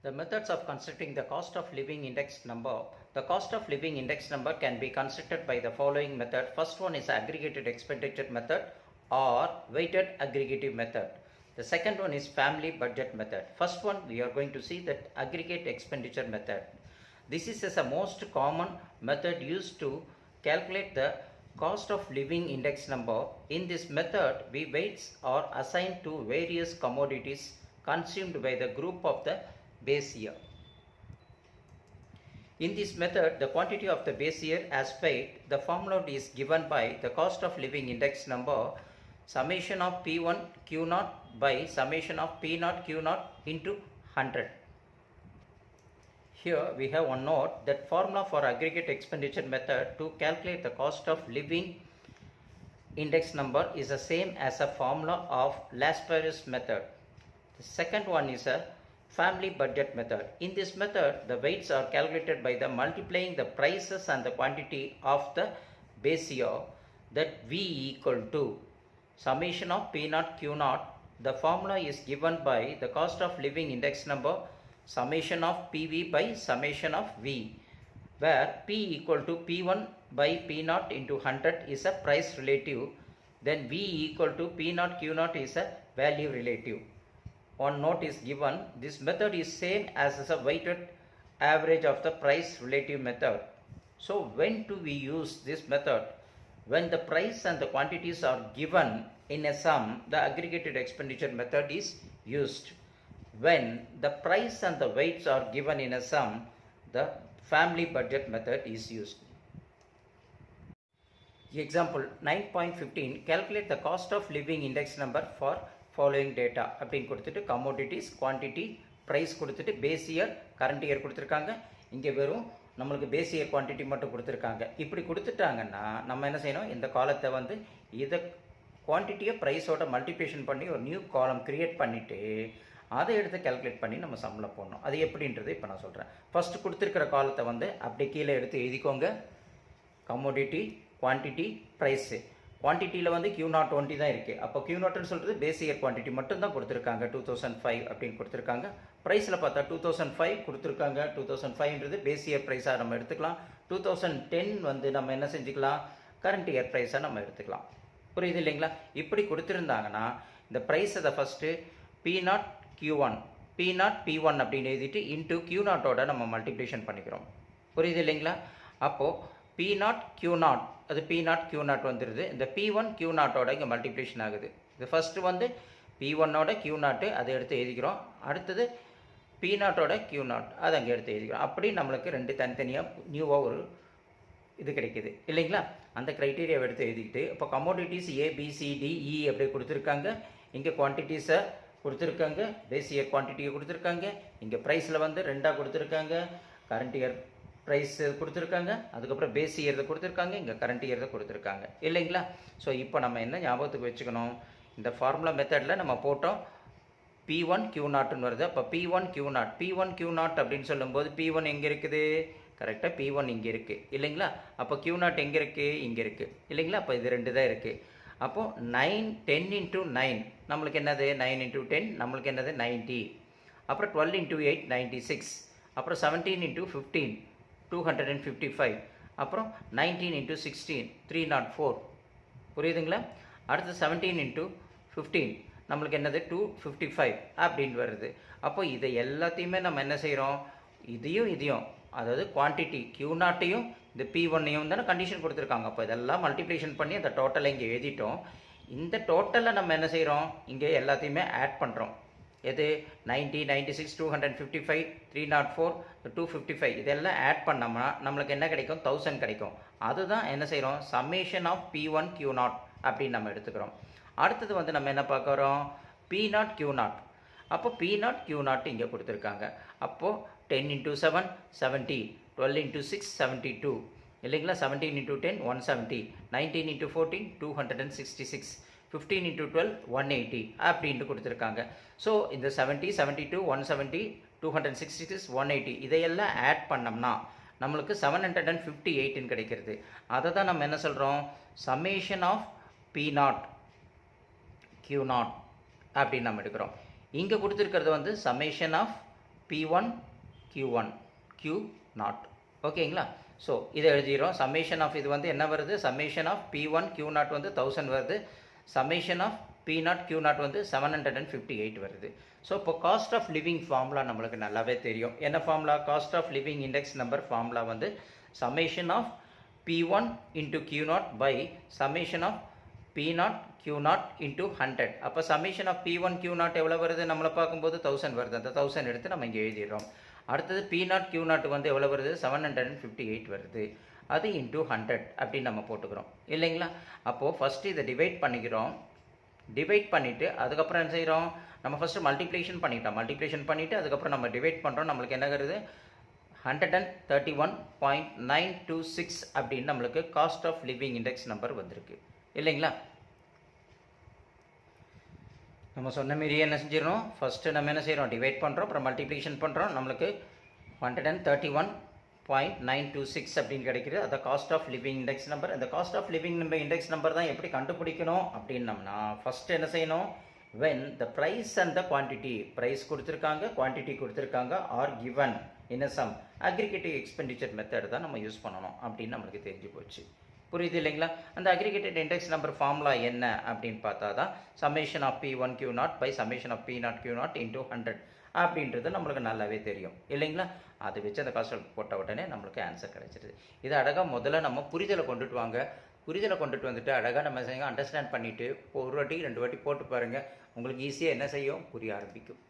The methods of constructing the cost of living index number. The cost of living index number can be constructed by the following method. First one is aggregated expenditure method or weighted aggregative method. The second one is family budget method. First one we are going to see that aggregate expenditure method. This is a most common method used to calculate the cost of living index number. In this method, weights are assigned to various commodities consumed by the group of the base year. In this method, the quantity of the base year as weight, the formula is given by the cost of living index number summation of P1 Q0 by summation of P0 Q0 into 100. Here we have one note that formula for aggregate expenditure method to calculate the cost of living index number is the same as a formula of Laspeyres method. The second one is a family budget method. In this method, the weights are calculated by the multiplying the prices and the quantity of the base year, that V equal to summation of P0 Q0. The formula is given by the cost of living index number summation of PV by summation of V, where P equal to P1 by P0 into 100 is a price relative, then V equal to P0 Q0 is a value relative. One note is given, this method is same as a weighted average of the price relative method. So when do we use this method? When the price and the quantities are given in a sum, the aggregated expenditure method is used. When the price and the weights are given in a sum, the family budget method is used. Example 9.15, calculate the cost of living index number for following data அப்படின்னு கொடுத்துட்டு commodities, quantity, price கொடுத்துட்டு base year, current year கொடுத்துருக்காங்க. இங்கே வெறும் நம்மளுக்கு base year quantity மட்டும் கொடுத்துருக்காங்க. இப்படி கொடுத்துட்டாங்கன்னா நம்ம என்ன செய்யணும், இந்த காலத்தை வந்து இதை குவான்டிட்டியை ப்ரைஸோட மல்டிப்ளிகேஷன் பண்ணி ஒரு நியூ காலம் க்ரியேட் பண்ணிவிட்டு அதை எடுத்து கேல்குலேட் பண்ணி நம்ம சம்மில் போடணும். அது எப்படின்றது இப்போ நான் சொல்கிறேன். ஃபஸ்ட்டு கொடுத்துருக்கிற காலத்தை வந்து அப்படி கீழே எடுத்து எழுதிக்கோங்க. Commodity, quantity, price. குவான்டிட்டியில் வந்து Q020 தான் இருக்குது. அப்போ Q0ன்னு சொல்கிறது பேஸ் இயர் குவான்டிட்டி மட்டும் தான் கொடுத்துருக்காங்க. 2005 அப்படின்னு கொடுத்துருக்காங்க. ப்ரைஸில் பார்த்தா 2005 கொடுத்துருக்காங்க. 2005ன்றது பேஸ் இயர் ப்ரைஸாக நம்ம எடுத்துக்கலாம். 2010 வந்து நம்ம என்ன செஞ்சுக்கலாம், கரண்ட் இயர் ப்ரைஸாக நம்ம எடுத்துக்கலாம். புரியுது இல்லைங்களா? இப்படி கொடுத்துருந்தாங்கன்னா இந்த ப்ரைஸ் அதை first P0 Q1, P0 P1 அப்படின்னு எழுதிட்டு இன்ட்டு Q0ஓட நம்ம மல்டிப்ளிகேஷன் பண்ணிக்கிறோம். புரியுது இல்லைங்களா? அப்போது P0 Q0, அது P0 Q0 வந்துடுது. இந்த P1 Q0ஓட இங்கே மல்டிப்ளிகேஷன் ஆகுது. இது ஃபஸ்ட்டு வந்து P1ஓட Q0 அதை எடுத்து எழுதிக்கிறோம். அடுத்தது P0ஓட Q0 அதை அங்கே எடுத்து எழுதிக்கிறோம். அப்படி நம்மளுக்கு ரெண்டு தனித்தனியாக நியூவாக ஒரு இது கிடைக்கிது இல்லைங்களா? அந்த க்ரைட்டீரியாவை எடுத்து எழுதிக்கிட்டு இப்போ கமோடிட்டிஸ் ABCDE அப்படி கொடுத்துருக்காங்க. இங்கே குவான்டிட்டிஸை கொடுத்துருக்காங்க, பேஸ் இயர் குவான்டிட்டியை கொடுத்துருக்காங்க. இங்கே ப்ரைஸில் வந்து ரெண்டாக கொடுத்துருக்காங்க. கரண்ட் இயர் ப்ரைஸ் கொடுத்துருக்காங்க, அதுக்கப்புறம் பேஸ் இயர் கொடுத்துருக்காங்க, இங்கே கரண்ட் இயர் கொடுத்துருக்காங்க இல்லைங்களா? ஸோ இப்போ நம்ம என்ன ஞாபகத்துக்கு வச்சுக்கணும், இந்த ஃபார்முலா மெத்தடில் நம்ம போட்டோம் P1 Q0ன்னு வருது. அப்போ P1 Q0 அப்படின்னு சொல்லும்போது P1 எங்கே இருக்குது, கரெக்டாக P1 இங்கே இருக்குது இல்லைங்களா? அப்போ Q0 எங்கே இருக்குது, இங்கே இருக்குது இல்லைங்களா? அப்போ இது ரெண்டு தான் இருக்குது. அப்போது 10 into 9 நம்மளுக்கு என்னது, 9 into 10 நம்மளுக்கு என்னது 90. அப்புறம் 12 into 8 96. அப்புறம் 17 into 15 255. அப்புறம் 19 into 16 304. புரியுதுங்களா? அடுத்து 17 into 15 நம்மளுக்கு என்னது 255 அப்படின்னு வருது. அப்போ இதை எல்லாத்தையுமே நம்ம என்ன செய்கிறோம், இதையும் அதாவது குவான்டிட்டி Q0யும் இந்த P1யும் தானே கண்டிஷன் கொடுத்துருக்காங்க. அப்போ இதெல்லாம் மல்டிப்ளிகேஷன் பண்ணி அந்த டோட்டலை இங்கே எழுதிட்டோம். இந்த டோட்டலில் நம்ம என்ன செய்கிறோம், இங்கே எல்லாத்தையுமே ஆட் பண்ணுறோம். எது 90, 96, 255, 304, 255 இதெல்லாம் ஆட் பண்ணோம்னா நம்மளுக்கு என்ன கிடைக்கும், 1000 கிடைக்கும். அதுதான் என்ன செய்கிறோம், சம்மேஷன் ஆஃப் P1 Q0 அப்படின்னு நம்ம எடுத்துக்கிறோம். அடுத்தது வந்து நம்ம என்ன பார்க்குறோம், P0 Q0. அப்போ P0 Q0 இங்கே கொடுத்துருக்காங்க. அப்போது 10 into 7 70, 12 into 6 72 இல்லைங்களா? 17 into 10 170, 19 into 14 266, 15 into 12 180 அப்படின்ட்டு கொடுத்துருக்காங்க. ஸோ இந்த 70, 72, 170, 266, 180 இதையெல்லாம் ஆட் பண்ணோம்னா நம்மளுக்கு 758 கிடைக்கிறது. அதை தான் நம்ம என்ன சொல்கிறோம், சம்மேஷன் ஆஃப் P0 Q0 அப்படின்னு நம்ம எடுக்கிறோம். இங்கே கொடுத்துருக்கிறது வந்து summation of P1 Q1 Q naught. ஓகேங்களா? ஸோ இதை எழுதிடுறோம். சம்மேஷன் ஆஃப் இது வந்து என்ன வருது? Summation of P1 Q not வந்து 1000 வருது. சம்மேஷன் ஆஃப் P0 Q0 வந்து 758 வருது. ஸோ இப்போ காஸ்ட் ஆஃப் லிவிங் ஃபார்முலா நம்மளுக்கு நல்லாவே தெரியும். என்ன formula? Cost of living index number formula வந்து summation of P1 into Q0 by summation of P0 Q0 into 100. அப்போ சம்மேஷன் ஆஃப் P1 Q0 எவ்வளோ வருது? நம்மளை பார்க்கும்போது 1000 வருது. அந்த 1000 எடுத்து நம்ம இங்கே எழுதிடுறோம். அடுத்தது P0 Q0 வந்து எவ்வளோ வருது? 758 வருது. அது இன்ட்டு 100 அப்படின்னு நம்ம போட்டுக்கிறோம் இல்லைங்களா? அப்போது ஃபஸ்ட்டு இதை டிவைட் பண்ணிக்கிறோம். டிவைட் பண்ணிவிட்டு அதுக்கப்புறம் என்ன செய்கிறோம்? நம்ம ஃபஸ்ட்டு மல்டிப்ளிகேஷன் பண்ணிட்டோம். மல்டிப்ளிகேஷன் பண்ணிவிட்டு அதுக்கப்புறம் நம்ம டிவைட் பண்ணுறோம். நம்மளுக்கு என்ன வருது? 131.926 அப்படின்னு நம்மளுக்கு cost of living index number வந்திருக்கு இல்லைங்களா? நம்ம சொன்ன மாரியே என்ன செஞ்சிடணும்? ஃபஸ்ட்டு நம்ம என்ன செய்கிறோம்? டிவைட் பண்ணுறோம், அப்புறம் மல்டிப்ளிகேஷன் பண்ணுறோம். நம்மளுக்கு 131.926 அப்படின்னு கிடைக்கிறது. அதை cost of living index number. அந்த cost of living index number தான் எப்படி கண்டுபிடிக்கணும் அப்படின்னம்னா, ஃபஸ்ட்டு என்ன செய்யணும்? when the price and the quantity, price கொடுத்துருக்காங்க, quantity கொடுத்துருக்காங்க, are given in a sum, aggregated expenditure method தான் நம்ம யூஸ் பண்ணணும் அப்படின்னு நம்மளுக்கு தெரிஞ்சு போச்சு. புரியுது இல்லைங்களா? அந்த அக்ரிகேட்டட் இண்டெக்ஸ் நம்பர் ஃபார்முலா என்ன அப்படின்னு பார்த்தா தான் summation of P1 Q0 by summation of P0 Q0 into 100 அப்படின்றது நம்மளுக்கு நல்லாவே தெரியும் இல்லைங்களா? அதை வச்சு அந்த காஸ்ட் போட்ட உடனே நம்மளுக்கு ஆன்சர் கிடைச்சிருது. இதை அழகாக முதல்ல நம்ம புரிதலை கொண்டுட்டு வாங்க. புரிதலை கொண்டுட்டு வந்துட்டு அழகாக நம்ம செய்யுங்க, அண்டர்ஸ்டாண்ட் பண்ணிவிட்டு ஒரு வாட்டி 2 வாட்டி போட்டு பாருங்கள். உங்களுக்கு ஈஸியாக என்ன செய்யும்? புரிய ஆரம்பிக்கும்.